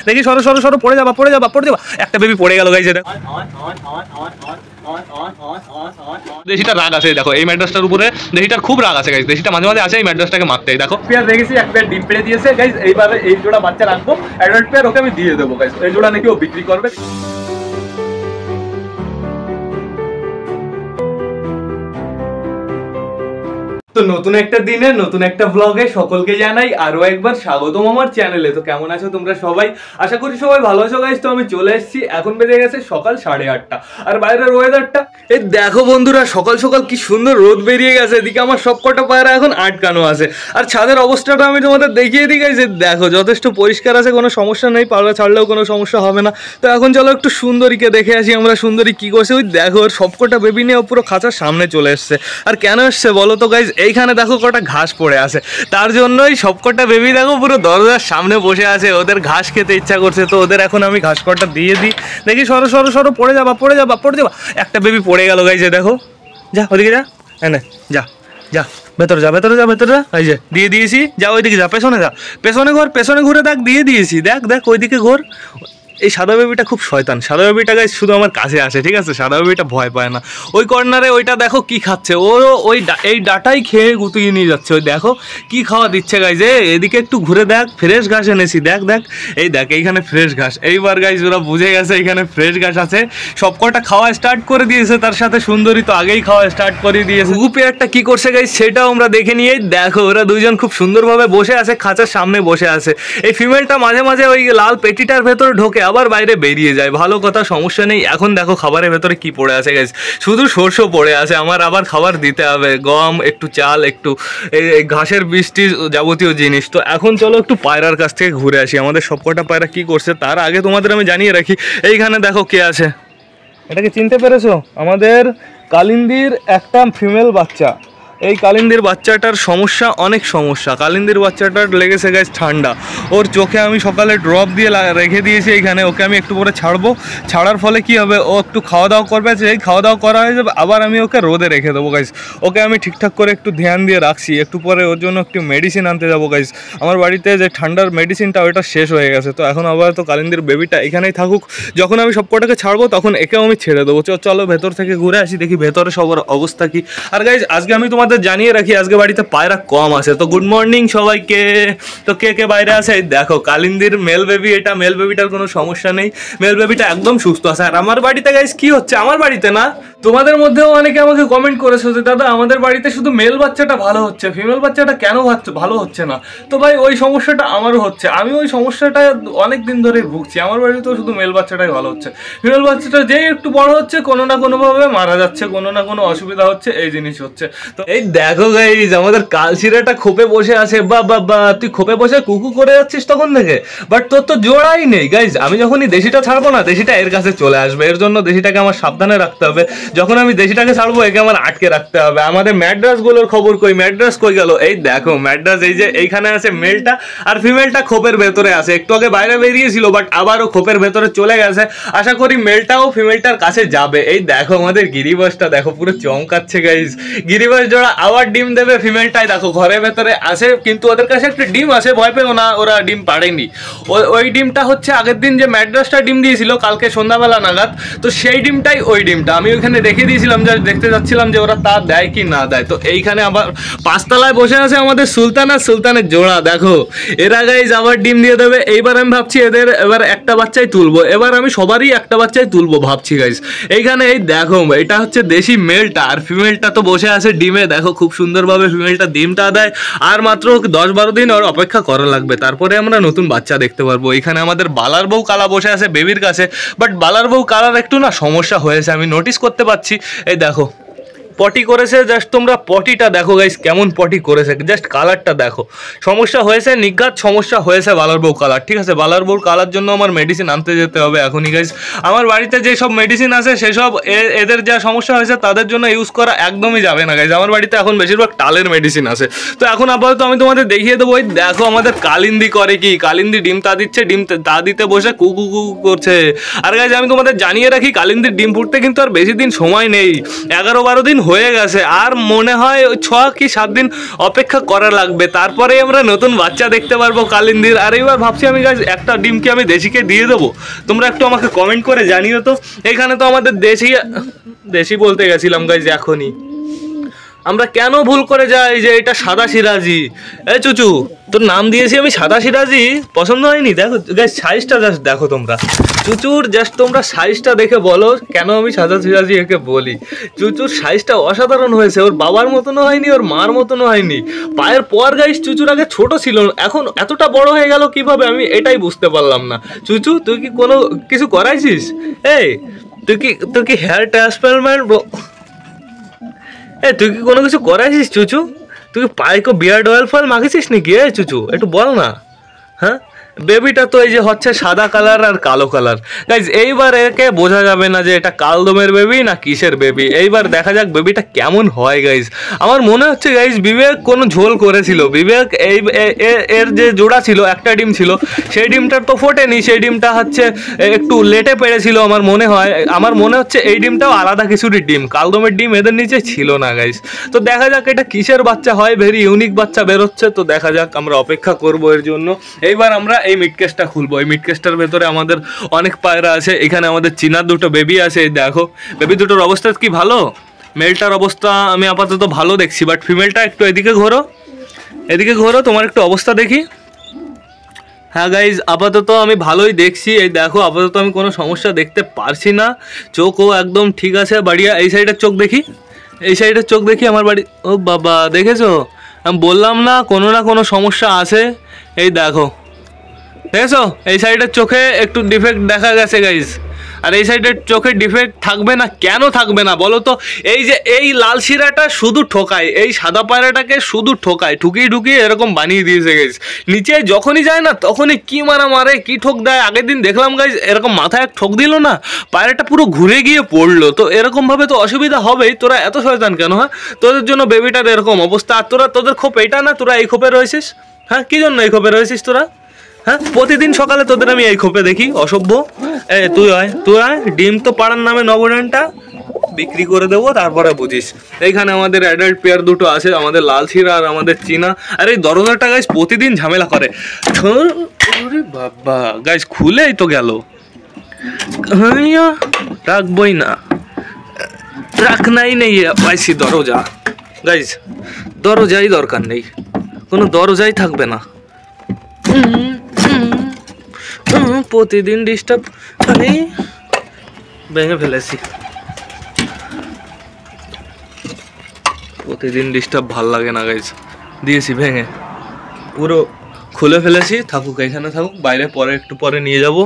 দেখি সরো সরো সরো, পড়ে যাবা পড়ে যাবা পড়ে যাবা। একটা বেবি পড়ে গেল গাইস। এটা দেশিটা রাগ আছে, দেখো এই ম্যাড্রাসটার উপরে দেশিটার খুব রাগ আছে গাইস। দেশিটা মাঝে মাঝে আসে এই ম্যাড্রাসটাকে মারতে। দেখো পেয়ার দেখেছি, এক পেয়ার ডিম পেড়ে দিয়েছে গাইস। এইভাবে এই জোড়া বাচ্চা রাখবো, অ্যাডাল্ট পেয়ার ওকে আমি দিয়ে দেবো গাইস। এই জোড়া নাকি ও বিক্রি করবে। তো নতুন একটা দিনে নতুন একটা ব্লগে সকলকে জানাই আরো একবার স্বাগতম আমার চ্যানেলে। তো কেমন আছো তোমরা সবাই? আশা করি সবাই ভালো আছো গাইস। তো আমি চলে এসেছি, এখন বেজে গেছে সকাল 8:30 আর বাইরের ওয়েদারটা এই দেখো বন্ধুরা, সকাল সকাল কি সুন্দর রোদ বেরিয়ে গেছে। এদিকে আমার সবকটা পায়রা এখন আটকানো আছে। আর ছাদের অবস্থাটা আমি তোমাদের দেখিয়ে দিই গাইস। দেখো যথেষ্ট পরিষ্কার আছে, কোনো সমস্যা নেই, পায়রা ছাড়লেও কোনো সমস্যা হবে না। তো এখন চলো একটু সুন্দরীকে দেখে আসি আমরা। সুন্দরী কি করছে ওই দেখো, ওর সবকটা বেবি নিয়ে পুরো খাঁচার সামনে চলে এসছে। আর কেন এসছে বলো তো গাইস? এইখানে দেখো কটা ঘাস পড়ে আছে, তার জন্যই সবকটা বেবি দেখো পুরো দরজার সামনে বসে আছে। ওদের ঘাস খেতে ইচ্ছা করছে, তো ওদের এখন আমি ঘাস কটা দিয়ে দিই। দেখি সরো সরো সরো, পড়ে যাবা পড়ে যাবা পড়ে যাবা। একটা বেবি পড়ে গেল গাইস। দেখো যা ওদিকে যা, হ্যাঁ যা যা ভেতরে যা ভেতরে যা ভেতরে যা। এই যে দিয়ে দিয়েছি, যা ওইদিকে যা, পেছনে যা, পেছনে ঘোর, পেছনে ঘুরে দেখ, দিয়ে দিয়েছি। দেখ দেখ ওইদিকে ঘোর। এই সাদা বেবিটা খুব শয়তান। সাদা বেবিটা গাইস শুধু আমার কাছে আসে, ঠিক আছে? সাদা বেবিটা ভয় পায় না। ওই কর্নারে ওইটা দেখো কি খাচ্ছে, ওরও ওই এই ডাটাই খেয়ে গুতিয়ে নিয়ে যাচ্ছে। ওই দেখো কি খাওয়া দিচ্ছে গাইস। এদিকে একটু ঘুরে দেখ, ফ্রেশ ঘাস এনেছি। দেখ দেখ এই দেখ এইখানে ফ্রেশ ঘাস। এইবার গাইস ওরা বুঝে গেছে এইখানে ফ্রেশ ঘাস আছে, সবকটা খাওয়া স্টার্ট করে দিয়েছে। তার সাথে সুন্দরী তো আগেই খাওয়া স্টার্ট করে দিয়েছে। ঘুঘু পেয়ারটা কি করছে গাইস সেটাও আমরা দেখে নিয়ে। দেখো ওরা দুইজন খুব সুন্দরভাবে বসে আছে, খাঁচার সামনে বসে আছে। এই ফিমেলটা মাঝে মাঝে ওই লাল পেটিটার ভেতরে ঢোকে, আবার বাইরে বেরিয়ে যায়। ভালো কথা, সমস্যা নেই। এখন দেখো খাবারের ভেতরে কি পড়ে আছে গাইস, শুধু সরষে পড়ে আছে। আমার আবার খাবার দিতে হবে, গম, একটু চাল, একটু ঘাসের বৃষ্টি, যাবতীয় জিনিস। তো এখন চলো একটু পায়রার কাছ থেকে ঘুরে আসি, আমাদের সবকটা পায়রা কি করছে। তার আগে তোমাদের আমি জানিয়ে রাখি, এইখানে দেখো কে আছে। এটাকে চিনতে পেরেছো? আমাদের কালিন্দির একটা ফিমেল বাচ্চা। এই কালিন্দির বাচ্চাটার সমস্যা, অনেক সমস্যা। কালিন্দির বাচ্চাটার লেগেছে গাইস ঠান্ডা। ওর চোখে আমি সকালে ড্রপ দিয়ে রেখে দিয়েছি এইখানে। ওকে আমি একটু পরে ছাড়বো। ছাড়ার ফলে কি হবে, ও একটু খাওয়া দাওয়া করবে। এই খাওয়া দাওয়া করা হয়ে যাবে, আবার আমি ওকে রোদে রেখে দেবো গাইস। ওকে আমি ঠিকঠাক করে একটু ধ্যান দিয়ে রাখছি। একটু পরে ওর জন্য একটু মেডিসিন আনতে যাবো গাইস। আমার বাড়িতে যে ঠান্ডার মেডিসিনটা ওইটা শেষ হয়ে গেছে। তো এখন আবার তো কালিন্দির বেবিটা এখানেই থাকুক। যখন আমি সবকটাকে ছাড়বো তখন একেও আমি ছেড়ে দেবো। চলো ভেতর থেকে ঘুরে আসি, দেখি ভেতরে সবার অবস্থা কি। আর গাইস আজকে আমি তোমাদের জানিয়ে রাখি, আজকে বাড়িতে পায়রা কম আছে। তো গুড মর্নিং সবাইকে। তো কে কে বাইরে আছে দেখো, কালিন্দির মেল বেবি। এটা মেল বেবিটার কোনো সমস্যা নেই, মেল বেবিটা একদম সুস্থ আছে। আর আমার বাড়িতে গাইস কি হচ্ছে, আমার বাড়িতে না, তোমাদের মধ্যেও অনেকে আমাকে কমেন্ট করেছো যে দাদা আমাদের বাড়িতে শুধু মেল বাচ্চাটা ভালো হচ্ছে, ফিমেল বাচ্চাটা কেন ভালো হচ্ছে না। তো ভাই ওই সমস্যাটা আমারও হচ্ছে, আমি ওই সমস্যাটা অনেক দিন ধরে ভুগছি। আমার বাড়িতেও শুধু মেল বাচ্চাটাই ভালো হচ্ছে, ফিমেল বাচ্চাটা যেই একটু বড় হচ্ছে কোনো না কোনোভাবে মারা যাচ্ছে, কোনো না কোনো অসুবিধা হচ্ছে, এই জিনিস হচ্ছে। তো এই দেখো গাইস আমাদের কালশিরাটা খোপে বসে আছে। বা তুই খোপে বসে কুকু করে যাচ্ছিস তখন থেকে, বাট তোর তো জোড়াই নেই গাইস। আমি যখনই দেশিটা ছাড়বো না, দেশিটা এর কাছে চলে আসবে। এর জন্য দেশিটাকে আমার সাবধানে রাখতে হবে। যখন আমি দেশিটাকে ছাড়বো একে আমার আটকে রাখতে হবে। আমাদের ম্যাড্রাস গুলোর খবর কই, ম্যাড্রাস কই গেল? এই দেখো ম্যাড্রাস এই যে এইখানে আছে মেলটা, আর ফিমেলটা খোপের ভেতরে আছে। একটু আগে বাইরে বেরিয়েছিল, বাট আবারও খোপের ভেতরে চলে গেছে। আশা করি মেলটাও ফিমেলটার কাছে যাবে। এই দেখো আমাদের গিরিবাসটা দেখো পুরো চমকাচ্ছে গাইস। গিরিবাস জোড়া আবার ডিম দেবে। ফিমেলটাই দেখো ঘরের ভেতরে আছে, কিন্তু ওদের কাছে একটা ডিম আছে, ভয় পেও না, ওরা ডিম পাড়েনি। ওই ডিমটা হচ্ছে আগের দিন যে ম্যাড্রাসটা ডিম দিয়েছিল কালকে সন্ধ্যাবেলা নাগাদ, তো সেই ডিমটাই ওই ডিমটা আমি ওইখানে রেখে দিয়েছিলাম, যা দেখতে যাচ্ছিলাম যে ওরা তা দেয় কি না দেয়। তো এইখানে আবার পাঁচতলায় বসে আছে আমাদের সুলতান আর সুলতানের জোড়া। দেখো এরা গাইজ আবার ডিম দিয়ে দেবে। এইবার আমি ভাবছি এদের এবার একটা বাচ্চাই তুলবো, এবার আমি সবারই একটা বাচ্চাই তুলবো ভাবছি গাইজ। এইখানে এই দেখো এটা হচ্ছে দেশি মেলটা, আর ফিমেলটা তো বসে আছে ডিমে। দেখো খুব সুন্দরভাবে ফিমেলটা ডিমটা দেয়। আর মাত্র 10-12 দিন ওর অপেক্ষা করা লাগবে, তারপরে আমরা নতুন বাচ্চা দেখতে পারবো। এখানে আমাদের বালার বউ কালা বসে আছে বেবির কাছে, বাট বালার বউ কালার একটু না সমস্যা হয়েছে, আমি নোটিস করতে পারছি। এই দেখো পটি করেছে, জাস্ট তোমরা পটিটা দেখো গাইস কেমন পটি করেছে, জাস্ট কালারটা দেখো। সমস্যা হয়েছে, নিঘাত সমস্যা হয়েছে বালার বউ কালার, ঠিক আছে? বালার বউ কালার জন্য আমার মেডিসিন আনতে যেতে হবে এখনই গাইস। আমার বাড়িতে যেসব মেডিসিন আছে সেসব এদের যা সমস্যা হয়েছে তাদের জন্য ইউজ করা একদমই যাবে না গাইস। আমার বাড়িতে এখন বেশিরভাগ টালের মেডিসিন আছে। তো এখন আপাতত আমি তোমাদের দেখিয়ে দেবো। ওই দেখো আমাদের কালিন্দি করে কি, কালিন্দি ডিম তা দিচ্ছে, ডিম তা দিতে বসে কুকু কুকু করছে। আর গাইস আমি তোমাদের জানিয়ে রাখি, কালিন্দির ডিম ফুটতে কিন্তু আর বেশি দিন সময় নেই, 11-12 দিন হয়ে গেছে, আর মনে হয় 6 কি 7 দিন অপেক্ষা করা লাগবে, তারপরে আমরা নতুন বাচ্চা দেখতে পারবো কালিন্দির। আর এবার ভাবছি আমি গাইস একটা ডিম কি আমি দেশিকে দিয়ে দেবো? তোমরা একটু আমাকে কমেন্ট করে জানিও তো। এখানে তো আমাদের দেশি বলতে গেছিলাম গাইস এখনই। আমরা কেন ভুল করে যাই যে এটা সাদা সিরাজি? এই চুচু, তোর নাম দিয়েছি আমি সাদা সিরাজি, পছন্দ হয়নি? দেখো গাইস সাইজটা জাস্ট দেখো তোমরা, চুচুর জাস্ট তোমরা সাইজটা দেখে বলো কেন আমি সাদা সিরাজি একে বলি। চুচুর সাইজটা অসাধারণ হয়েছে, ওর বাবার মতনও হয়নি, ওর মার মতনও হয়নি। পায়ের পর গাইস চুচুর আগে ছোট ছিল, এখন এতটা বড় হয়ে গেল কিভাবে আমি এটাই বুঝতে পারলাম না। চুচু তুই কি কোনো কিছু করাইছিস? এই তুই কি হেয়ার ট্রান্সপ্লান্ট? তুই কি কোনো কিছু করাইছিস চুচু? তুই কি পায়ে বিয়ার্ড অয়েল ফয়েল মাখিছিস নাকি? চুচু একটু বল না। হ্যাঁ, বেবিটা তো এই যে হচ্ছে সাদা কালার আর কালো কালার। গাইজ এইবার একে বোঝা যাবে না যে এটা কালদমের বেবি না কিসের বেবি। এইবার দেখা যাক বেবিটা কেমন হয় গাইজ। আমার মনে হচ্ছে গাইজ বিবেক কোনো ঝোল করেছিল। বিবেক এর যে জোড়া ছিল, একটা ডিম ছিল, সেই ডিমটার তো ফোটেনি, সেই ডিমটা হচ্ছে একটু লেটে পেড়েছিল আমার মনে হয়। আমার মনে হচ্ছে এই ডিমটাও আলাদা কিছুরই ডিম, কালদমের ডিম এদের নিচে ছিল না গাইজ। তো দেখা যাক এটা কিসের বাচ্চা হয়, ভেরি ইউনিক বাচ্চা বেরোচ্ছে। তো দেখা যাক, আমরা অপেক্ষা করবো এর জন্য। এইবার আমরা এই মিড কেসটা খুলবো। এই মিড কেসটার ভেতরে আমাদের অনেক পায়রা আছে। এখানে আমাদের চীনার দুটো বেবি আছে, এই দেখো। বেবি দুটোর অবস্থা কি ভালো? মেলটার অবস্থা আমি আপাতত ভালো দেখছি, বাট ফিমেলটা একটু এদিকে ঘোরো, তোমার একটু অবস্থা দেখি। হ্যাঁ গাইজ, আপাতত আমি ভালোই দেখছি। এই দেখো, আপাতত আমি কোনো সমস্যা দেখতে পারছি না। চোখও একদম ঠিক আছে, বাড়িয়া। এই সাইডের চোখ দেখি, আমার বাড়ি। ও বাবা, দেখেছো? আমি বললাম না কোনো সমস্যা আছে। এই দেখো, দেখেছো? এই সাইডের চোখে একটু ডিফেক্ট দেখা গেছে গাইজ। আর এই সাইডের চোখে ডিফেক্ট থাকবে না কেন? থাকবে না বলো তো? এই যে এই লাল শিরাটা শুধু ঠোকায়, এই সাদা পায়রাটাকে শুধু ঠুকিয়ে এরকম বানিয়ে দিয়েছে গাইজ। নিচে যখনই যায় না তখনই কি মারে, কি ঠোক দেয়। আগের দিন দেখলাম গাইজ এরকম মাথায় এক ঠোক দিল না, পায়রাটা পুরো ঘুরে গিয়ে পড়লো। তো এরকমভাবে তো অসুবিধা হবেই। তোরা এত শয়তান কেন? হ্যাঁ, তোদের জন্য বেবিটার এরকম অবস্থা। আর তোদের খোপ এইটা না, তোরা এই খোপে রয়েছিস। হ্যাঁ, কি জন্য এই খোপে রয়েছিস তোরা? হ্যাঁ, প্রতিদিন সকালে তোদের আমি এই খোপে দেখি, অসভ্য। তুই আয়, ডিম তো পাড়ার নামে নবডানটা বিক্রি করে দেবো, তারপরে বুঝিস। এইখানে আমাদের অ্যাডাল্ট পেয়ার দুটো আছে, আমাদের লাল শিরা আর আমাদের চীনা। আর এই দরজাটা গাইজ প্রতিদিন ঝামেলা করে। বাবা গাইজ, খুলেই তো গেল। রাখবই না, রাখনাই নেই পাইছি দরজা। গাইজ দরজাই দরকার নেই, কোনো দরজাই থাকবে না। প্রতিদিন ডিস্টার্ব, আমি ভেঙে ফেলেছি। প্রতিদিন ডিস্টার্ব ভাল লাগে না গাইজ, দিয়েছি ভেঙে, পুরো খুলে ফেলেছি। থাকুক, এখানে থাকুক, বাইরে একটু পরে নিয়ে যাব।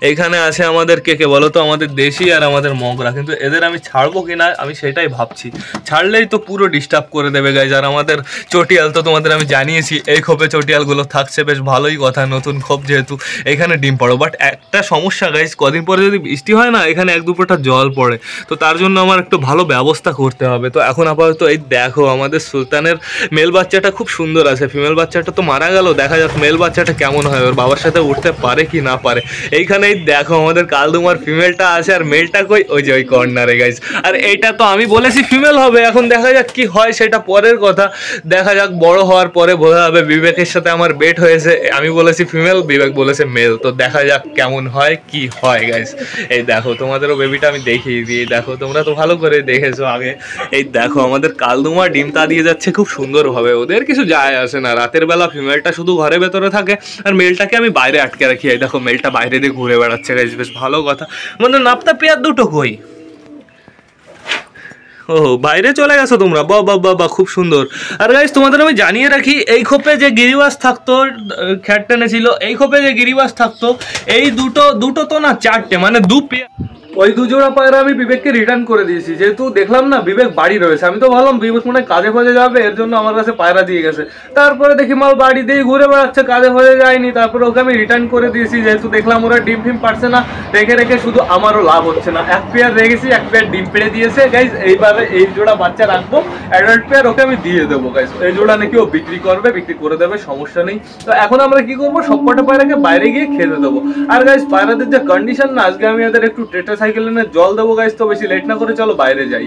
এইখানে আছে আমাদের কে বলো তো? আমাদের দেশি আর আমাদের মগরা। কিন্তু এদের আমি ছাড়বো কিনা আমি সেটাই ভাবছি। ছাড়লেই তো পুরো ডিস্টার্ব করে দেবে গাইজ। আর আমাদের চটিয়াল তো তোমাদের আমি জানিয়েছি, এই খোপে চটিয়ালগুলো থাকছে, বেশ ভালোই কথা, নতুন খোপ যেহেতু। এখানে ডিম পড়ো, বাট একটা সমস্যা গাইজ, কদিন পরে যদি বৃষ্টি হয় না, এখানে 1-2 ফোঁটা জল পড়ে। তো তার জন্য আমার একটু ভালো ব্যবস্থা করতে হবে। তো এখন আপাতত এই দেখো, আমাদের সুলতানের মেল বাচ্চাটা খুব সুন্দর আছে, ফিমেল বাচ্চাটা তো মারা গেল। দেখা যাক মেল বাচ্চাটা কেমন হয়, ওর বাবার সাথে উঠতে পারে কি না পারে। এইখানেই দেখো আমাদের কালদুমার ফিমেলটা আছে, আর মেলটা কই? ওই যে ওই কর্নারে গাইজ। আর এইটা তো আমি বলেছি ফিমেল হবে, এখন দেখা যাক কি হয়, সেটা পরের কথা। দেখা যাক, বড় হওয়ার পরে বোঝা যাবে। বিবেকের সাথে আমার বেট হয়েছে, আমি বলেছি ফিমেল, বিবেক বলেছে মেল। তো দেখা যাক কেমন হয়, কি হয় গাইজ। এই দেখো, তোমাদেরও বেবিটা আমি দেখিয়ে দিই। দেখো, তোমরা তো ভালো করে দেখেছো আগে। এই দেখো, আমাদের কালদুমা ডিমটা দিয়ে যাচ্ছে খুব সুন্দরভাবে। ওদের কিছু যায় আসে না, রাতের বেলা ফিমেলটা শুধু ঘরে ভেতরে থাকে, আর মেলটাকে আমি বাইরে আটকে রাখি। এই দেখো, মেলটা বাইরে দিয়ে ঘুরে বেড়াচ্ছে গাইজ, বেশ ভালো কথা। মানে নাপতা পেয়ার দুটো কই? ও, বাইরে চলে গেছো তোমরা? বাহ, খুব সুন্দর। আর গাইজ তোমাদের আমি জানিয়ে রাখি, এই খোপে যে গিরিবাস থাকতো, খ্যাট টেনেছিল, এই খোপে যে গিরিবাস থাকতো, এই দুটো তো না, 4টে, মানে 2 পেয়ার। ওই 2 জোড়া পায়রা আমি বিবেককে রিটার্ন করে দিয়েছি, যেহেতু দেখলাম না বিবেক বাড়ি রয়েছে। আমি তো ভাবলাম বিবেক মনে হয় কাজে ফাজে যাবে, এর জন্য আমার কাছে পায়রা দিয়ে গেছে। তারপরে দেখি মাল বাড়ি দিয়ে ঘুরে বেড়াচ্ছে, কাজে ফাজে যায়নি। তারপরে ওকে আমি রিটার্ন করে দিয়েছি, যেহেতু দেখলাম ওরা ডিম ফিম পারছে না। রেখে শুধু আমারও লাভ হচ্ছে না। 1 পেয়ার রেখেছি, 1 পেয়ার ডিম পেড়ে দিয়েছে গাইজ। এইবারে এই জোড়া বাচ্চা রাখবো, অ্যাডাল্ট পেয়ার ওকে আমি দিয়ে দেবো গাইজ। এই জোড়া নাকি ও বিক্রি করে দেবে, সমস্যা নেই। তো এখন আমরা কি করবো, সবকটা পায়রাকে বাইরে গিয়ে খেতে দেবো। আর গাইজ পায়রাদের যে কন্ডিশন না, আজকে আমি এদের একটু সাইকেল এনে জল দেবো গাইজ। তো বেশি লেট না করে চলো বাইরে যাই।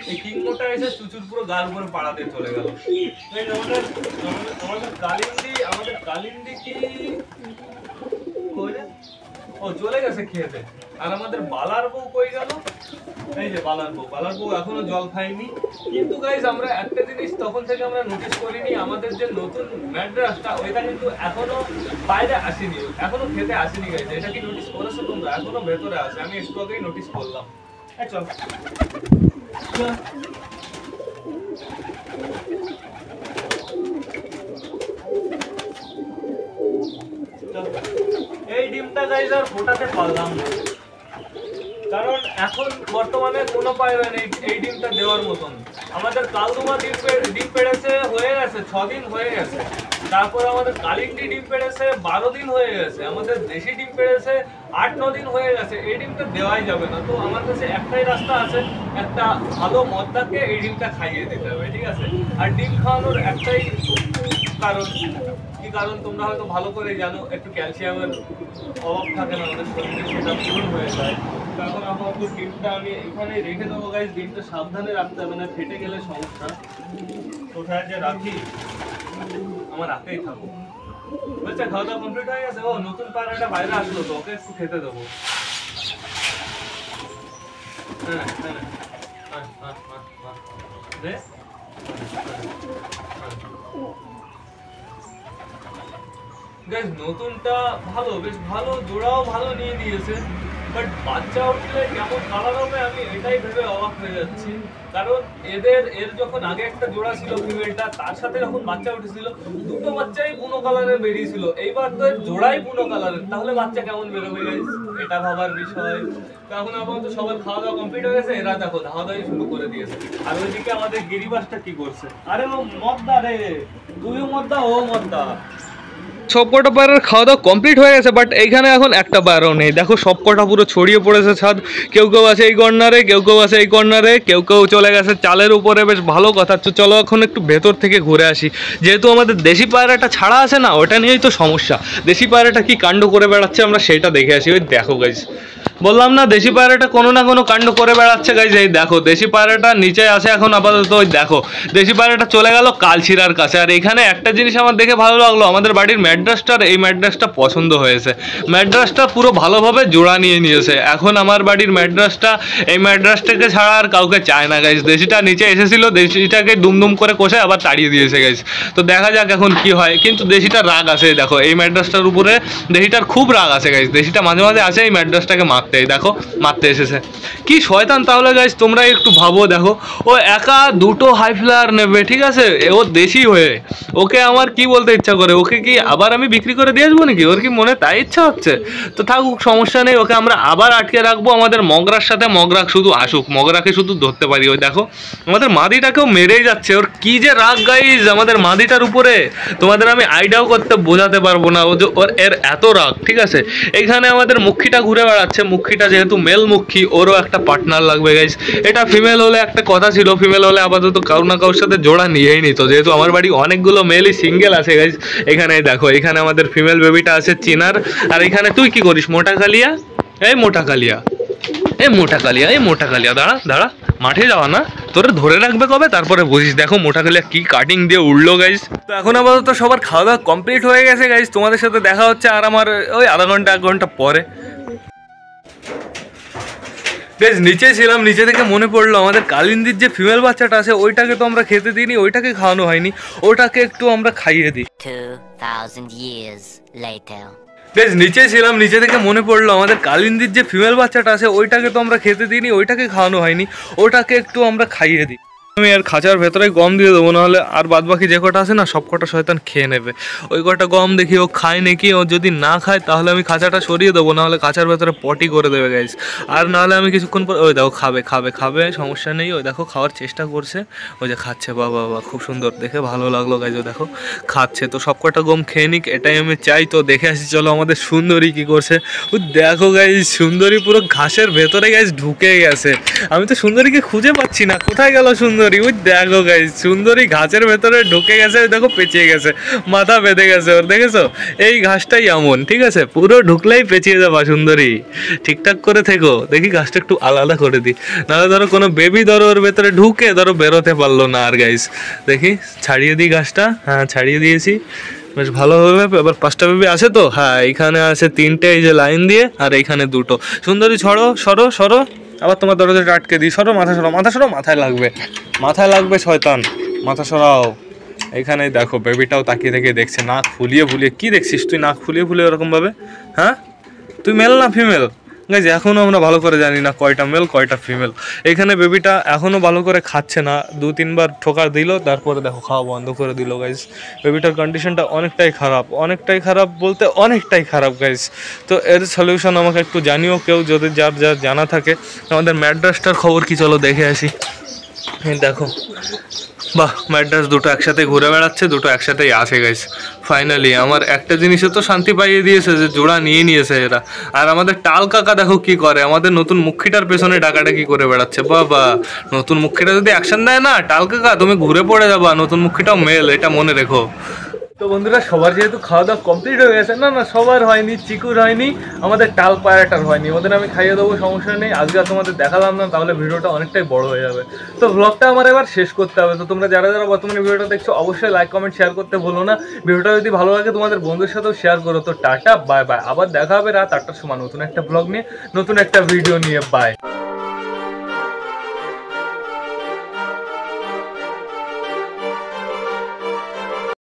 এই কিংকটা এসে চুচুর পুরো গাল উপরে পাড়া দিয়ে চলে গেল। আমাদের কালিন্দি কি ও চলে গেছে খেতে। আর আমাদের বালার বউ কই গেল? এই যে বালার বউ এখনো জল খায়নি। কিন্তু গাইস আমরা একটা জিনিস তখন থেকে আমরা নোটিস করিনি, আমাদের যে নতুন ম্যাড্রাসটা ওইটা কিন্তু এখনো বাইরে আসেনি, এখনো খেতে আসেনি গাইস। এটা কি নোটিস করেছো তোমরা? এখনো ভেতরে আছে, আমি একটু আগেই নোটিস করলাম। চল এই ডিমটা গাইস আর ফোটাতে পারলাম না, কারণ এখন বর্তমানে কোনো পায়রা নেই এই ডিমটা দেওয়ার মতন। আমাদের কালদুমা ডিম পেড়েছে হয়ে গেছে 6 দিন হয়ে গেছে, তারপর আমাদের কালিন্দি ডিম পেড়েছে 12 দিন হয়ে গেছে, আমাদের দেশি ডিম পেড়েছে 8-9 দিন হয়ে গেছে। এই ডিমটা দেওয়াই যাবে না। তো আমার কাছে একটাই রাস্তা আছে, একটা ভালো মদ্দাকে এই ডিমটা খাইয়ে দিতে হবে, ঠিক আছে? আর ডিম খাওয়ানোর একটাই কারণ, কি কারণ তোমরা হয়তো ভালো করে জানো, একটু ক্যালসিয়ামের অভাব থাকে না আমাদের শরীরে, সেটা পূরণ হয়ে যায়। এখন আপাতত ডিমটা আমি এখানে রেখে দেবো গাইস। ডিমটা সাবধানে রাখতে হবে, না ফেটে গেলে সমস্যা। কোথায় যে রাখি আমার রাখতেই থাকো। বলছে খাওয়া দাওয়া কমপ্লিট হয়ে গেছে? ও নতুন পায়রাটা বাইরে আসলো তো, ওকে একটু খেতে দেবো। হ্যাঁ দে গাইস, নতুনটা ভালো, বেশ ভালো, জোড়াও ভালো নিয়ে দিয়েছে। বাট বাচ্চা উঠলে কেমন কালার হবে আমি এটাই ভেবে অবাক হয়ে যাচ্ছি। কারণ এর যখন আগে একটা জোড়া ছিল ফিমেলটা, তার সাথে যখন বাচ্চা উঠেছিল দুটো বাচ্চাই বুনো কালারের বেরিয়েছিল। এইবার তো জোড়াই বুনো কালারের, তাহলে বাচ্চা কেমন বেরোবে গাইস? এটা ভাবার বিষয়। এখন আপাতত সবার খাওয়া দাওয়া কমপ্লিট হয়ে গেছে, এরা দেখো ধাওয়া দাওয়াই শুরু করে দিয়েছে। আর ওইদিকে আমাদের গিরিবাসটা কি করছে? আরে ও মদ্দা রে, তুইও মদ্দা ও মদ্দা। সবকটা পায়রার খাওয়া দাওয়া কমপ্লিট হয়ে গেছে, বাট এইখানে এখন একটা পায়রাও নেই। দেখো সবকটা পুরো ছড়িয়ে পড়েছে ছাদ। কেউ আছে এই কর্নারে, কেউ আছে এই কর্নারে, কেউ চলে গেছে চালের উপরে। বেশ ভালো কথা। চলো এখন একটু ভেতর থেকে ঘুরে আসি। যেহেতু আমাদের দেশি পায়রাটা ছাড়া আছে না, ওটা নিয়েই তো সমস্যা। দেশি পায়রাটা কি কাণ্ড করে বেড়াচ্ছে আমরা সেইটা দেখে আসি। ওই দেখো গাইস, বললাম না দেশি পায়রাটা কোনো না কোনো কাণ্ড করে বেড়াচ্ছে গাইস। এই দেখো দেশি পায়রাটা নিচে আসে এখন আপাতত। ওই দেখো দেশি পায়রাটা চলে গেল কালচিরার কাছে। আর এখানে একটা জিনিস আমার দেখে ভালো লাগলো, আমাদের বাড়ির ম্যাড্রাসটার এই ম্যাড্রাসটা পছন্দ হয়েছে। ম্যাড্রাসটা পুরো ভালোভাবে জোড়া নিয়ে নিয়েছে। এখন আমার বাড়ির ম্যাড্রাসটা এই ম্যাড্রাসটাকে ছাড়া আর কাউকে চায় না গাইস। দেশিটা নিচে এসেছিল, দেশিটাকে দুমদুম করে কষে আবার তাড়িয়ে দিয়েছে গাইস। তো দেখা যাক এখন কি হয়। কিন্তু দেশিটার রাগ আছে, দেখো এই ম্যাড্রাসটার উপরে দেশিটার খুব রাগ আছে গাইস। দেশিটা মাঝে মাঝে আসে এই ম্যাড্রাসটাকে মারতে, দেখো মারতে এসেছে। কি শয়তান তাহলে গাইস, তোমরা একটু ভাবো। দেখো ও একা দুটো হাই ফ্লায়ার নেবে, ঠিক আছে? ও দেশি হয়ে, ওকে আমার কি বলতে ইচ্ছা করে, ওকে কি আবার আমি বিক্রি করে দিয়ে আসবো নাকি? ওর কি মনে তাই ইচ্ছা হচ্ছে? তো থাকুক, সমস্যা নেই। ওকে আমরা আবার আটকে রাখবো আমাদের মগরার সাথে। মগরা শুধু আসুক, মগরাকে শুধু ধরতে পারি। ওই দেখো আমাদের মাদিটাকেও মেরেই যাচ্ছে। ওর কি যে রাগ গাইস আমাদের মাদিটার উপরে, তোমাদের আমি আইডিয়াও করতে বোঝাতে পারবো না। ওর এত রাগ, ঠিক আছে? এইখানে আমাদের মুখিটা ঘুরে বেড়াচ্ছে। মুখিটা যেহেতু মেল মুখী, ওরও একটা পার্টনার লাগবে গাইস। এটা ফিমেল হলে একটা কথা ছিল, ফিমেল হলে আপাতত কারো না কারোর সাথে জোড়া নিয়েই নিত। যেহেতু আমার বাড়ি অনেকগুলো মেলই সিঙ্গেল আছে গাইস। এখানে দেখো, এখানে আমাদের ফিমেল বেবিটা আছে চিনার। আর এখানে তুই কি করিস মোটা কালিয়া? এই মোটা কালিয়া, এই মোটা কালিয়া, এই মোটা কালিয়া, দাঁড়া দাঁড়া, মাঠে যাওয়া না, তোরে ধরে রাখবে কবে তারপরে বুঝিস। দেখো মোটা কালিয়া কি কাটিং দিয়ে উঠলো গাইস। তো এখন আপাতত সবার খাওয়া দাওয়া কমপ্লিট হয়ে গেছে গাইস। তোমাদের সাথে দেখা হচ্ছে আর আমার ওই আধা ঘন্টা 1 ঘন্টা পরে। বেশ নিচে ছিলাম, নিচে থেকে মনে পড়লো আমাদের কালিন্দির যে ফিমেল বাচ্চাটা আছে ওইটাকে তো আমরা খেতে দিইনি, ওইটাকে খাওয়ানো হয়নি, ওটাকে একটু আমরা খাইয়ে দিই। 2000 years later. বেশ নিচে ছিলাম, নিচে থেকে মনে পড়লো আমাদের কালিন্দির যে ফিমেল বাচ্চাটা আছে ওইটাকে তো আমরা খেতে দিইনি, ওইটাকে খাওয়ানো হয়নি, ওটাকে একটু আমরা খাইয়ে দিই। আমি আর খাঁচার ভেতরে গম দিয়ে দেবো, নাহলে আর বাদ বাকি যে কটা আছে না সব কটা শয়তান খেয়ে নেবে। ওই কটা গম দেখি ও খায় নাকি। ও যদি না খায় তাহলে আমি খাঁচাটা সরিয়ে দেবো, নাহলে খাঁচার ভেতরে পটি করে দেবে গাইস। আর নাহলে আমি কিছুক্ষণ পর ওই দেখো খাবে খাবে খাবে, সমস্যা নেই। ওই দেখো খাওয়ার চেষ্টা করছে, ওই যে খাচ্ছে। বাবা বাবা খুব সুন্দর, দেখে ভালো লাগলো গাইস। ও দেখো খাচ্ছে। তো সব কটা গম খেয়ে নিক, এটাই আমি চাই। তো দেখে আসি চলো আমাদের সুন্দরী কি করছে। ও দেখো গাইস, সুন্দরী পুরো ঘাসের ভেতরে গাইস ঢুকে গেছে। আমি তো সুন্দরীকে খুঁজে পাচ্ছি না, কোথায় গেল সুন্দরী? সুন্দরী, ওই দেখো গাইস সুন্দরী ঘাসের ভেতরে ঢুকে গেছে, দেখো পেঁচিয়ে গেছে, মাথা বেঁধে গেছে ওর, দেখেছো? এই ঘাসটাই এমন, ঠিক আছে, পুরো ঢুকলেই পেঁচিয়ে যাবা সুন্দরী, ঠিকঠাক করে থেকো। দেখি ঘাসটা একটু আলাদা করে দিই, নাহলে ধরো কোনো বেবি ধরো ওর ভেতরে ঢুকে ধরো বেরোতে পারলো না আর গাইস। দেখি ছাড়িয়ে দিই ঘাসটা, হ্যাঁ ছাড়িয়ে দিয়েছি বেশ ভালোভাবে। এবার 5টা বেবি আছে তো, হ্যাঁ এইখানে আছে 3টে, এই যে লাইন দিয়ে, আর এইখানে 2টো। সুন্দরী সরো সরো সরো, আবার তোমার দরজাটা আটকে দিই, সরো, মাথা সরো, মাথা সরো, মাথায় লাগবে, মাথায় লাগবে শয়তান, মাথা সরাও। এইখানে দেখো বেবিটাও তাকিয়ে থেকে দেখছে, নাক ফুলিয়ে ফুলিয়ে। কি দেখছিস তুই নাক ফুলিয়ে ফুলিয়ে ওরকম ভাবে? হ্যাঁ তুই মেল না ফিমেল? গাইজ এখনও আমরা ভালো করে জানি না কয়টা মেল কয়টা ফিমেল। এখানে বেবিটা এখনও ভালো করে খাচ্ছে না, 2-3বার ঠোকার দিল, তারপরে দেখো খাওয়া বন্ধ করে দিল গাইজ। বেবিটার কন্ডিশনটা অনেকটাই খারাপ, অনেকটাই খারাপ বলতে অনেকটাই খারাপ গাইজ। তো এর সলিউশন আমাকে একটু জানিও কেউ, যদি যার যার জানা থাকে। আমাদের ম্যাড্রাসটার খবর কি, চলো দেখে আসি। দেখো বাহ, ম্যাড্রাস 2টো একসাথে ঘুরে বেড়াচ্ছে, 2টো একসাথেই আসে গাইস। ফাইনালি আমার একটা জিনিসে তো শান্তি পাইয়ে দিয়েছে যে জোড়া নিয়ে নিয়েছে এরা। আর আমাদের টাল কাকা দেখো কি করে, আমাদের নতুন মুখিটার পেছনে ডাকাডাকি করে বেড়াচ্ছে। বাবা, নতুন মুখিটা যদি অ্যাকশন দেয় না টাল কাকা, তুমি ঘুরে পড়ে যাবা। নতুন মুখিটাও মেল, এটা মনে রেখো। তো বন্ধুরা সবার যেহেতু খাওয়া দাওয়া কমপ্লিট হয়ে গেছে, না না সবার হয়নি, চিকুর হয়নি, আমাদের টাল পায়রাটার হয়নি, ওদের আমি খাইয়ে দেবো, সমস্যা নেই। আজকে আর তোমাদের দেখালাম না, তাহলে ভিডিওটা অনেকটাই বড় হয়ে যাবে। তো ব্লগটা আমার এবার শেষ করতে হবে। তো তোমরা যারা যারা বর্তমানে ভিডিওটা দেখছো অবশ্যই লাইক কমেন্ট শেয়ার করতে ভুলো না। ভিডিওটা যদি ভালো লাগে তোমাদের বন্ধুর সাথেও শেয়ার করো। তো টাটা বাই বাই, আবার দেখা হবে রাত 8টার সময় নতুন একটা ব্লগ নিয়ে, নতুন একটা ভিডিও নিয়ে। বাই।